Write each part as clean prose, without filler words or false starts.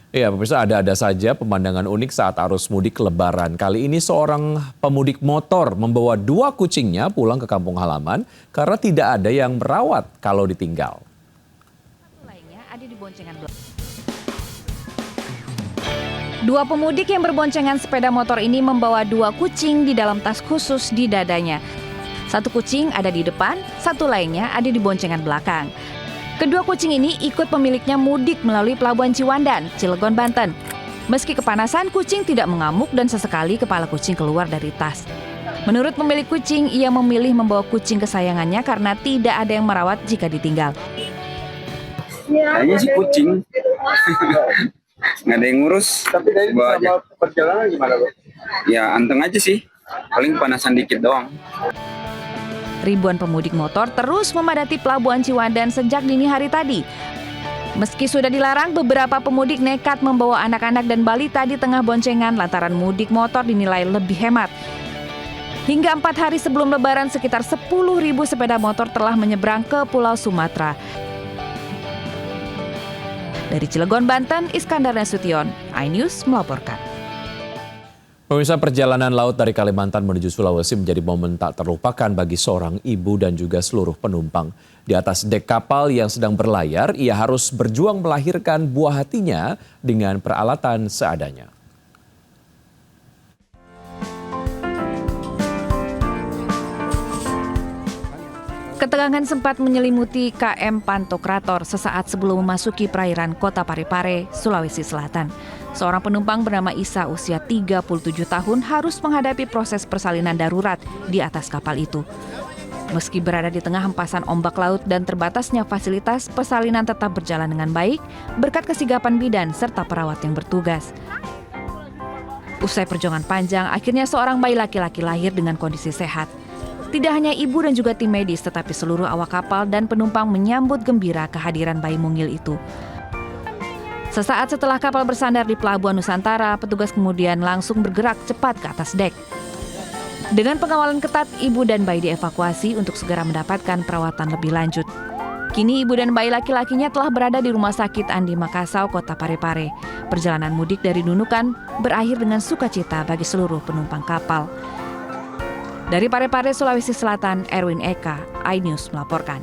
Ya, pemirsa, ada-ada saja pemandangan unik saat arus mudik Lebaran. Kali ini seorang pemudik motor membawa 2 kucingnya pulang ke kampung halaman karena tidak ada yang merawat kalau ditinggal. Lainnya ada di boncengan. 2 pemudik yang berboncengan sepeda motor ini membawa 2 kucing di dalam tas khusus di dadanya. 1 kucing ada di depan, 1 lainnya ada di boncengan belakang. Kedua kucing ini ikut pemiliknya mudik melalui Pelabuhan Ciwandan, Cilegon, Banten. Meski kepanasan, kucing tidak mengamuk dan sesekali kepala kucing keluar dari tas. Menurut pemilik kucing, ia memilih membawa kucing kesayangannya karena tidak ada yang merawat jika ditinggal. Kayaknya sih kucing. Nggak ada yang ngurus. Tapi dari selama perjalanan gimana, Bro? Ya anteng aja sih. Paling panasan dikit doang. Ribuan pemudik motor terus memadati Pelabuhan Ciwandan sejak dini hari tadi. Meski sudah dilarang, beberapa pemudik nekat membawa anak-anak dan balita di tengah boncengan lantaran mudik motor dinilai lebih hemat. Hingga 4 hari sebelum Lebaran, sekitar 10.000 sepeda motor telah menyeberang ke Pulau Sumatera. Dari Cilegon, Banten, Iskandar Nasution, iNews melaporkan. Pemirsa, perjalanan laut dari Kalimantan menuju Sulawesi menjadi momen tak terlupakan bagi seorang ibu dan juga seluruh penumpang. Di atas dek kapal yang sedang berlayar, ia harus berjuang melahirkan buah hatinya dengan peralatan seadanya. Ketegangan sempat menyelimuti KM Pantokrator sesaat sebelum memasuki perairan Kota Parepare, Sulawesi Selatan. Seorang penumpang bernama Isa usia 37 tahun harus menghadapi proses persalinan darurat di atas kapal itu. Meski berada di tengah hempasan ombak laut dan terbatasnya fasilitas, persalinan tetap berjalan dengan baik berkat kesigapan bidan serta perawat yang bertugas. Usai perjuangan panjang, akhirnya seorang bayi laki-laki lahir dengan kondisi sehat. Tidak hanya ibu dan juga tim medis, tetapi seluruh awak kapal dan penumpang menyambut gembira kehadiran bayi mungil itu. Sesaat setelah kapal bersandar di Pelabuhan Nusantara, petugas kemudian langsung bergerak cepat ke atas dek. Dengan pengawalan ketat, ibu dan bayi dievakuasi untuk segera mendapatkan perawatan lebih lanjut. Kini ibu dan bayi laki-lakinya telah berada di Rumah Sakit Andi Makassau, Kota Parepare. Perjalanan mudik dari Nunukan berakhir dengan sukacita bagi seluruh penumpang kapal. Dari Parepare, Sulawesi Selatan, Erwin Eka, iNews melaporkan.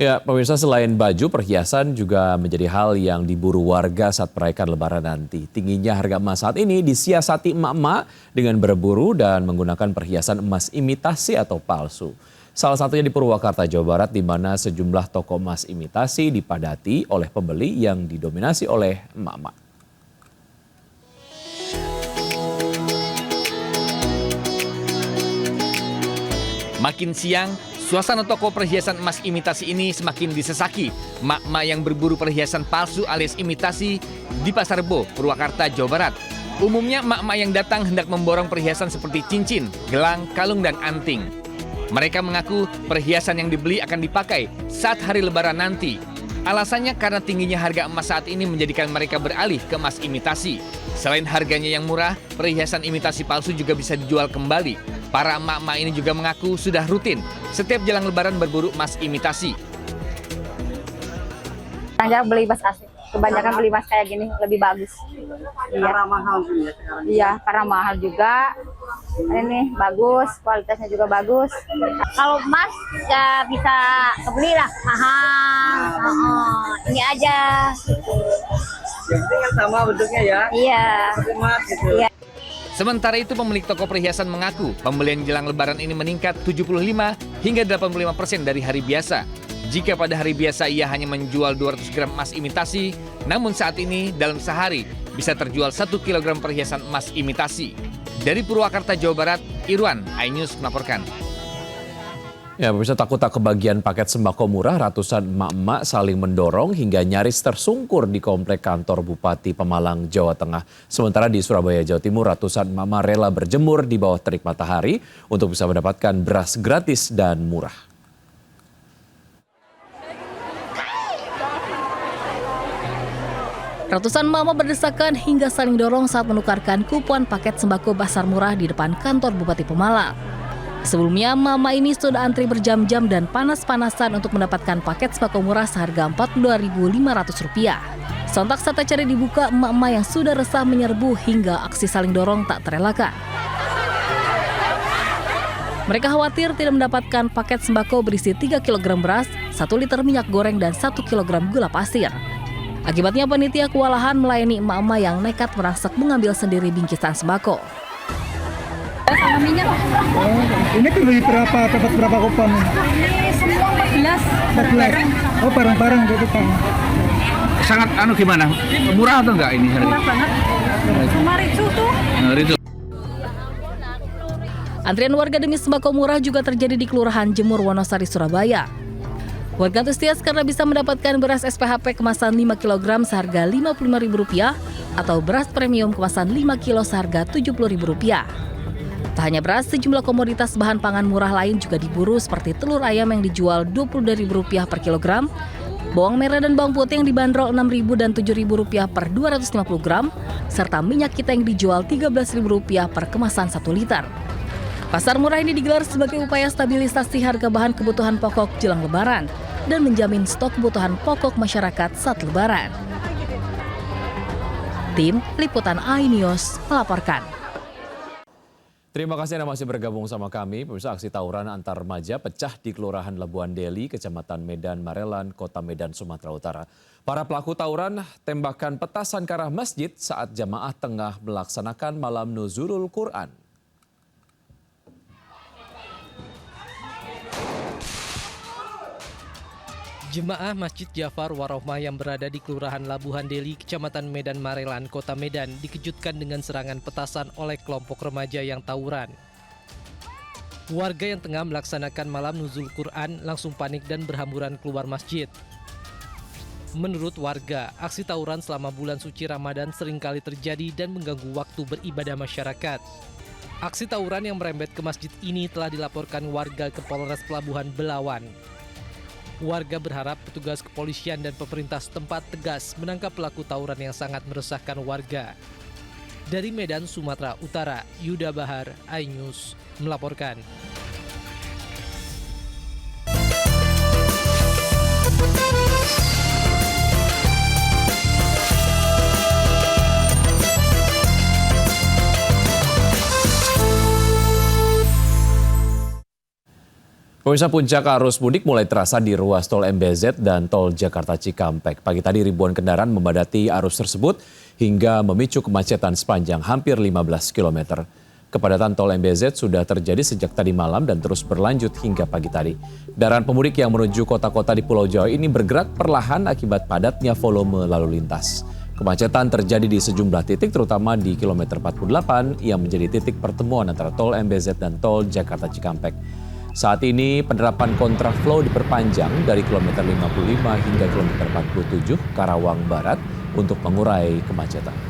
Ya, pemirsa, selain baju, perhiasan juga menjadi hal yang diburu warga saat perayaan Lebaran nanti. Tingginya harga emas saat ini disiasati emak-emak dengan berburu dan menggunakan perhiasan emas imitasi atau palsu. Salah satunya di Purwakarta, Jawa Barat, di mana sejumlah toko emas imitasi dipadati oleh pembeli yang didominasi oleh emak-emak. Makin siang, suasana toko perhiasan emas imitasi ini semakin disesaki. Mak-mak yang berburu perhiasan palsu alias imitasi di Pasar Rebo, Purwakarta, Jawa Barat. Umumnya mak-mak yang datang hendak memborong perhiasan seperti cincin, gelang, kalung, dan anting. Mereka mengaku perhiasan yang dibeli akan dipakai saat hari Lebaran nanti. Alasannya karena tingginya harga emas saat ini menjadikan mereka beralih ke emas imitasi. Selain harganya yang murah, perhiasan imitasi palsu juga bisa dijual kembali. Para emak-emak ini juga mengaku sudah rutin setiap jelang Lebaran berburu emas imitasi. Hanya beli emas asli. Kebanyakan beli emas kayak gini lebih bagus. Karena mahal sih ya sekarang. Iya, karena mahal juga. Ini bagus, kualitasnya juga bagus. Kalau emas ya bisa kebeli lah, mahal. Ini aja. Yang penting kan sama bentuknya ya. Iya. Emas gitu. Iya. Sementara itu pemilik toko perhiasan mengaku pembelian jelang Lebaran ini meningkat 75 hingga 85% dari hari biasa. Jika pada hari biasa ia hanya menjual 200 gram emas imitasi, namun saat ini dalam sehari bisa terjual 1 kilogram perhiasan emas imitasi. Dari Purwakarta, Jawa Barat, Irwan, iNews melaporkan. Ya, pemirsa, takut tak kebagian paket sembako murah, ratusan emak-emak saling mendorong hingga nyaris tersungkur di komplek kantor Bupati Pemalang, Jawa Tengah. Sementara di Surabaya, Jawa Timur, ratusan emak-emak rela berjemur di bawah terik matahari untuk bisa mendapatkan beras gratis dan murah. Ratusan mama berdesakan hingga saling dorong saat menukarkan kupon paket sembako pasar murah di depan kantor Bupati Pemalang. Sebelumnya, mama ini sudah antri berjam-jam dan panas-panasan untuk mendapatkan paket sembako murah seharga Rp42.500. Sontak saat acara dibuka, emak-emak yang sudah resah menyerbu hingga aksi saling dorong tak terelakkan. Mereka khawatir tidak mendapatkan paket sembako berisi 3 kg beras, 1 liter minyak goreng, dan 1 kg gula pasir. Akibatnya panitia kewalahan melayani emak-emak yang nekat merangsek mengambil sendiri bingkisan sembako. Ini beli berapa, dapat berapa kupon? Ini semua 14. 14. Oh, barang-barang gitu kan. Sangat gimana? Murah atau enggak ini harga? Murah banget. Cuma ricu tuh. Itu. Antrian warga demi sembako murah juga terjadi di Kelurahan Jemur, Wonosari, Surabaya. Warga antusias karena bisa mendapatkan beras SPHP kemasan 5 kg seharga Rp55.000 atau beras premium kemasan 5 kg seharga Rp70.000. Tak hanya beras, sejumlah komoditas bahan pangan murah lain juga diburu seperti telur ayam yang dijual Rp22.000 per kilogram, bawang merah dan bawang putih yang dibanderol Rp6.000 dan Rp7.000 per 250 gram, serta minyak kita yang dijual Rp13.000 per kemasan 1 liter. Pasar murah ini digelar sebagai upaya stabilisasi harga bahan kebutuhan pokok jelang Lebaran dan menjamin stok kebutuhan pokok masyarakat saat Lebaran. Tim Liputan iNews melaporkan. Terima kasih Anda masih bergabung sama kami. Pemirsa, aksi tawuran antar remaja pecah di Kelurahan Labuan Deli, Kecamatan Medan Marelan, Kota Medan, Sumatera Utara. Para pelaku tawuran tembakan petasan ke arah masjid saat jamaah tengah melaksanakan malam nuzulul Quran. Jemaah Masjid Jafar Warohmah yang berada di Kelurahan Labuhan Deli, Kecamatan Medan Marelan, Kota Medan dikejutkan dengan serangan petasan oleh kelompok remaja yang tawuran. Warga yang tengah melaksanakan malam nuzul Quran langsung panik dan berhamburan keluar masjid. Menurut warga, aksi tawuran selama bulan suci Ramadan seringkali terjadi dan mengganggu waktu beribadah masyarakat. Aksi tawuran yang merembet ke masjid ini telah dilaporkan warga ke Polres Pelabuhan Belawan. Warga berharap petugas kepolisian dan pemerintah setempat tegas menangkap pelaku tawuran yang sangat meresahkan warga. Dari Medan, Sumatera Utara, Yuda Bahar, iNews melaporkan. Pemirsa, puncak arus mudik mulai terasa di ruas tol MBZ dan tol Jakarta Cikampek. Pagi tadi ribuan kendaraan membadati arus tersebut hingga memicu kemacetan sepanjang hampir 15 km. Kepadatan tol MBZ sudah terjadi sejak tadi malam dan terus berlanjut hingga pagi tadi. Kendaraan pemudik yang menuju kota-kota di Pulau Jawa ini bergerak perlahan akibat padatnya volume lalu lintas. Kemacetan terjadi di sejumlah titik terutama di kilometer 48 yang menjadi titik pertemuan antara tol MBZ dan tol Jakarta Cikampek. Saat ini penerapan kontraflow diperpanjang dari kilometer 55 hingga kilometer 47 Karawang Barat untuk mengurai kemacetan.